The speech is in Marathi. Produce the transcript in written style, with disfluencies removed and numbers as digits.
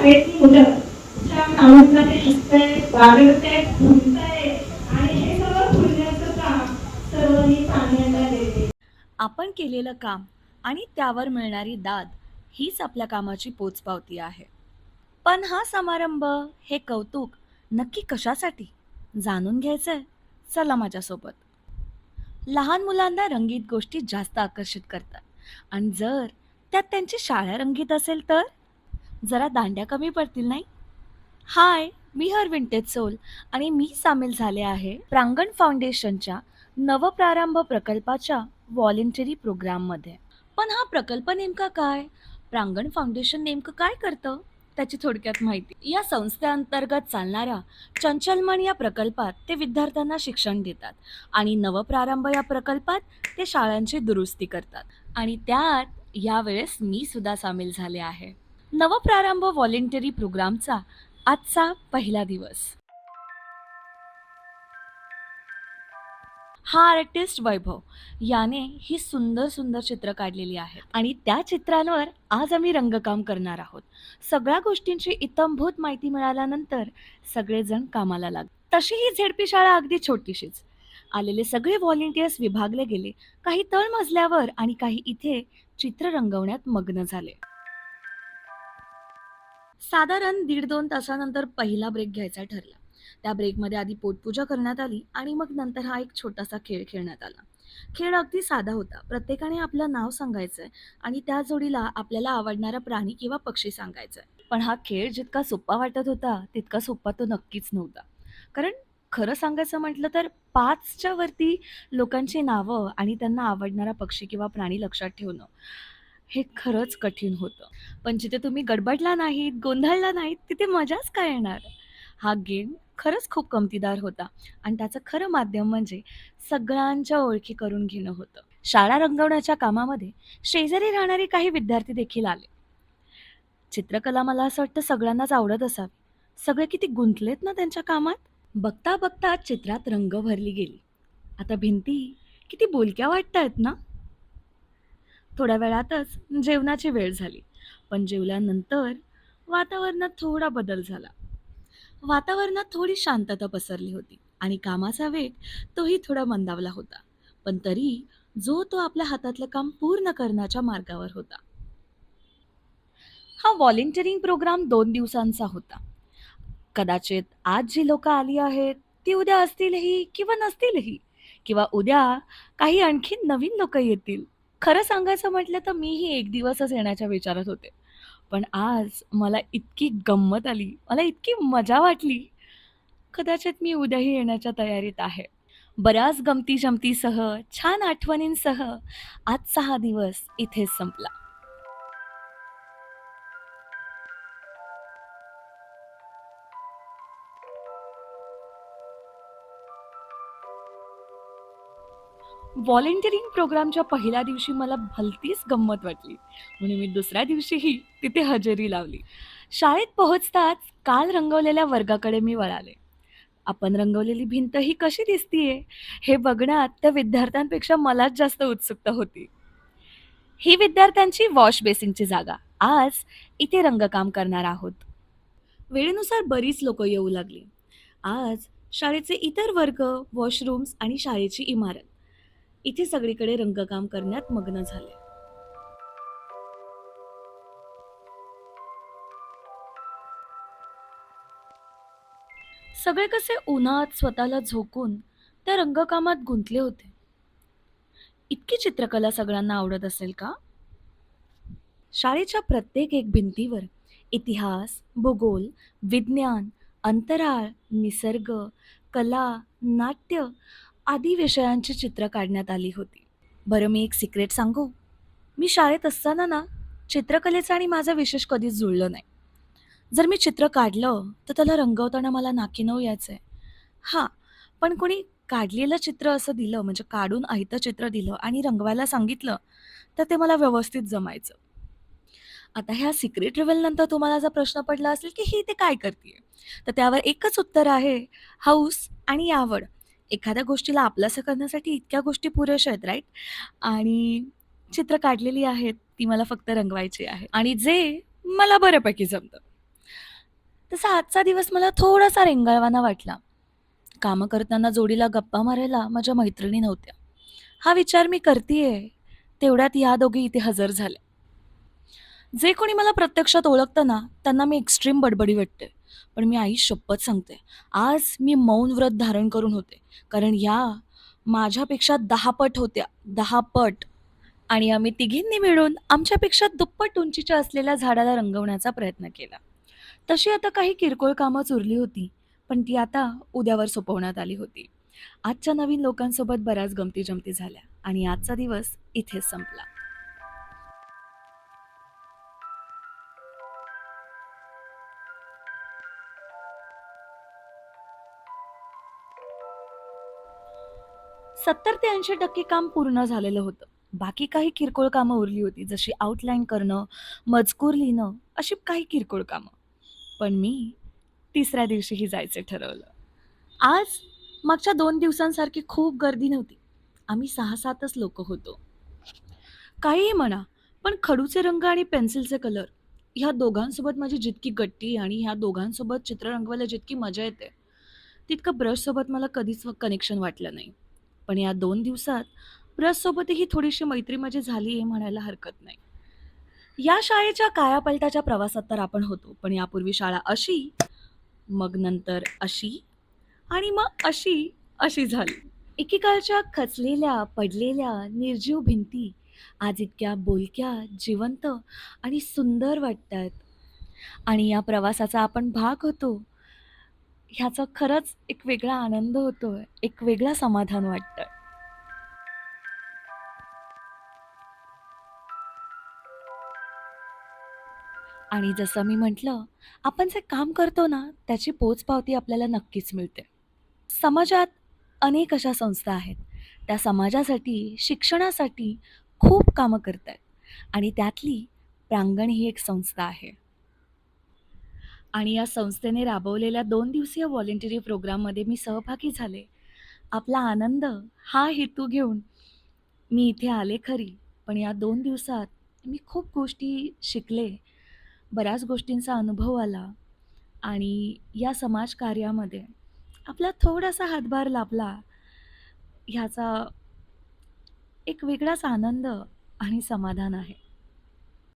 शाळेतली मुलं छान आनंदाने हसताय, बागडताय, घुमताय आणि हे सगळं फुलण्याचं काम सर्व मी पाण्याला देते. आपण केलेलं काम आणि त्यावर मिळणारी दाद हीच आपल्या कामाची पोचपावती आहे. पण हा समारंभ, हे कौतुक नक्की कशासाठी? जाणून घ्यायचंय? चला माझ्यासोबत. लहान मुलांना रंगीत गोष्टी जास्त आकर्षित करतात. आणि जर त्यात त्यांची शाळा रंगीत असेल तर जरा दांड्या कमी पडतील नाही? हाय, मी हर विंटेज सोल आणि मी सामील झाले आहे प्रांगण फाउंडेशनच्या नवप्रारंभ प्रकल्पाच्या व्हॉलेंटरी प्रोग्राममध्ये. पण हा प्रकल्प नेमका काय? प्रांगण फाउंडेशन नेमकं काय करतं? त्याची थोडक्यात माहिती. या संस्थेअंतर्गत चालणाऱ्या चंचलमण या प्रकल्पात ते विद्यार्थ्यांना शिक्षण देतात आणि नवप्रारंभ या प्रकल्पात ते शाळांची दुरुस्ती करतात. आणि त्यात यावेळेस मी सुद्धा सामील झाले आहे. नवप्रारंभ व्हॉलेंटरी प्रोग्रामचा आजचा पहिला दिवस. हा आर्टिस्ट वैभव याने ही सुंदर सुंदर चित्र काढलेली आहेत आणि त्या चित्रांवर आज आम्ही रंगकाम करणार आहोत. सगळ्या गोष्टींची इत्थंभूत माहिती मिळाल्यानंतर सगळेजण कामाला लागले. तशी ही झेडपी शाळा अगदी छोटीशीच. आलेले सगळे व्हॉलेंटियर्स विभागले गेले. काही तळमजल्यावर आणि काही इथे चित्र रंगवण्यात मग्न झाले. साधारण 1.5-2 तासानंतर पहिला ब्रेक घ्यायचा ठरला. त्या ब्रेकमध्ये आधी पोटपूजा करण्यात आली आणि मग नंतर हा एक छोटासा खेळ खेळण्यात आला. खेळ अगदी साधा होता. प्रत्येकाने आपलं नाव सांगायचंय आणि त्या जोडीला आपल्याला आवडणारा प्राणी किंवा पक्षी सांगायचाय. पण हा खेळ जितका सोपा वाटत होता, तितका सोपा तो नक्कीच नव्हता. कारण खरं सांगायचं म्हटलं तर 5च्या वरती लोकांची नावं आणि त्यांना आवडणारा पक्षी किंवा प्राणी लक्षात ठेवणं, हे खरंच कठीण होतं. पण जिथे तुम्ही गडबडला नाहीत, गोंधळला नाहीत, तिथे मजाच काय येणार? हा गेम खरंच खूप गमतीदार होता आणि त्याचं खरं माध्यम म्हणजे सगळ्यांच्या ओळखी करून घेणं होतं. शाळा रंगवण्याच्या कामामध्ये शेजारी राहणारे काही विद्यार्थी देखील आले. चित्रकला मला असं वाटतं सगळ्यांनाच आवडत असावी. सगळे किती गुंतलेत ना त्यांच्या कामात. बघता बघता चित्रात रंग भरली गेली. आता भिंती किती बोलक्या वाटतायत ना? थोड्या वेळातच जेवणाची वेळ झाली. पण जेवल्यानंतर वातावरणात थोडा बदल झाला. वातावरणात थोडी शांतता पसरली होती आणि कामाचा वेग तोही थोडा मंदावला होता. पण तरी जो तो आपल्या हातातलं काम पूर्ण करण्याच्या मार्गावर होता. हा व्हॉलेंटिअरिंग प्रोग्राम 2 दिवसांचा होता. कदाचित आज जी लोकं आली आहेत, ती उद्या असतीलही किंवा नसतीलही किंवा उद्या काही आणखीन नवीन लोकं येतील. खरं सांगायचं म्हटलं तर मीही 1 दिवसच येण्याच्या विचारात होते. पण आज मला इतकी गंमत आली, मला इतकी मजा वाटली, कदाचित मी उद्याही येण्याच्या तयारीत आहे. बऱ्याच गमती-जमतीसह, छान आठवणींसह आजचा हा दिवस इथेच संपला. व्हॉलंटिअरिंग प्रोग्रामच्या पहिल्या दिवशी मला भलतीच गंमत वाटली, म्हणून मी दुसऱ्या दिवशीही तिथे हजेरी लावली. शाळेत पोहोचताच काल रंगवलेल्या वर्गाकडे मी वळाले. आपण रंगवलेली भिंत ही कशी दिसतीये हे बघण्यात त्या विद्यार्थ्यांपेक्षा मलाच जास्त उत्सुकता होती. ही विद्यार्थ्यांची वॉश बेसिनची जागा. आज इथे रंगकाम करणार आहोत. वेळेनुसार बरीच लोकं येऊ लागली. आज शाळेचे इतर वर्ग, वॉशरूम्स आणि शाळेची इमारत इथे सगळीकडे रंगकाम करण्यात मग्न झाले. सगळे कसे उन्हात स्वतःला झोकून त्या रंगकामात गुंतले होते. इतकी चित्रकला सगळ्यांना आवडत असेल का? शाळेच्या प्रत्येक एक भिंतीवर इतिहास, भूगोल, विज्ञान, अंतराळ, निसर्ग, कला, नाट्य आदी विषयांची चित्र काढण्यात आली होती. बरं, मी एक सिक्रेट सांगू? मी शाळेत असताना ना, चित्रकलेचं आणि माझं विशेष कधीच जुळलं नाही. जर मी चित्र काढलं, तर त्याला रंगवताना मला नाकीनऊ यायचंय. हां, पण कोणी काढलेलं चित्र असं दिलं, म्हणजे काढून आयतं चित्र दिलं आणि रंगवायला सांगितलं, तर ते मला व्यवस्थित जमायचं. आता ह्या सिक्रेट रिव्हीलनंतर तुम्हाला जर प्रश्न पडला असेल, की ही इथे काय करतीये? तर त्यावर एकच उत्तर आहे, हौस आणि आवड. एखाद्या गोष्टीला आपलंसं करण्यासाठी इतक्या गोष्टी पुरेशा आहेत, राइट? आणि चित्र काढलेली आहेत, ती मला फक्त रंगवायची आहे आणि जे मला बऱ्यापैकी जमतं. तसा आजचा दिवस मला थोडासा रेंगाळवाणा वाटला. कामं करताना जोडीला गप्पा मारायला माझ्या मैत्रिणी नव्हत्या. हा विचार मी करतीये, तेवढ्यात या दोघी इथे हजर झाल्या. जे कोणी मला प्रत्यक्षात ओळखतं ना, त्यांना मी एक्स्ट्रीम बडबडी वाटते. पण मी आई शपथ सांगते, आज मी मौन व्रत धारण करून होते. कारण या माझ्यापेक्षा 10 पट होत्या, 10 पट. आणि आम्ही तिघींनी मिळून आमच्यापेक्षा दुप्पट उंचीच्या असलेल्या झाडाला रंगवण्याचा प्रयत्न केला. तशी आता काही किरकोळ कामच उरली होती, पण ती आता उद्यावर सोपवण्यात आली होती. आजच्या नवीन लोकांसोबत बऱ्याच गमती-जमती झाल्या आणि आजचा दिवस इथेच संपला. 70 ते 80% काम पूर्ण झालेलं होतं. बाकी काही किरकोळ कामं उरली होती, जशी आउटलाईन करणं, मजकूर लिहिणं, अशी काही किरकोळ कामं. पण मी तिसऱ्या दिवशीही जायचं ठरवलं. आज मागच्या 2 दिवसांसारखी खूप गर्दी नव्हती. आम्ही 6-7च लोकं होतो. काहीही म्हणा, पण खडूचे रंग आणि पेन्सिलचे कलर ह्या दोघांसोबत माझी जितकी गट्टी आणि ह्या दोघांसोबत चित्र रंगवायला जितकी मजा येते, तितकं ब्रशसोबत मला कधीच कनेक्शन वाटलं नाही. पण या 2 दिवसात ब्रशसोबतही थोडीशी मैत्री माझी झाली आहे म्हणायला हरकत नाही. या शाळेच्या कायापालटाच्या प्रवासात तर आपण होतो. पण यापूर्वी शाळा अशी, मग नंतर अशी आणि मग अशी, अशी झाली. एकेकाळच्या खचलेल्या, पडलेल्या, निर्जीव भिंती आज इतक्या बोलक्या, जिवंत आणि सुंदर वाटतायत. आणि या प्रवासाचा आपण भाग होतो, ह्याचा खरंच एक वेगळा आनंद होतोय, एक वेगळं समाधान वाटतंय. आणि जसं मी म्हटलं, आपण जे काम करतो ना, त्याची पोचपावती आपल्याला नक्कीच मिळते. समाजात अनेक अशा संस्था आहेत. त्या समाजासाठी, शिक्षणासाठी खूप कामं करतायत आणि त्यातली प्रांगण ही एक संस्था आहे. आणि या संस्थेने राबवलेल्या 2 दिवसीय व्हॉलंटरी प्रोग्राममध्ये मी सहभागी झाले. आपला आनंद हा हेतू घेऊन मी इथे आले खरी, पण या 2 दिवसात मी खूप गोष्टी शिकले. बऱ्याच गोष्टींचा अनुभव आला आणि या समाजकार्यामध्ये आपला थोडासा हातभार लाभला, ह्याचा एक वेगळाच आनंद आणि समाधान आहे.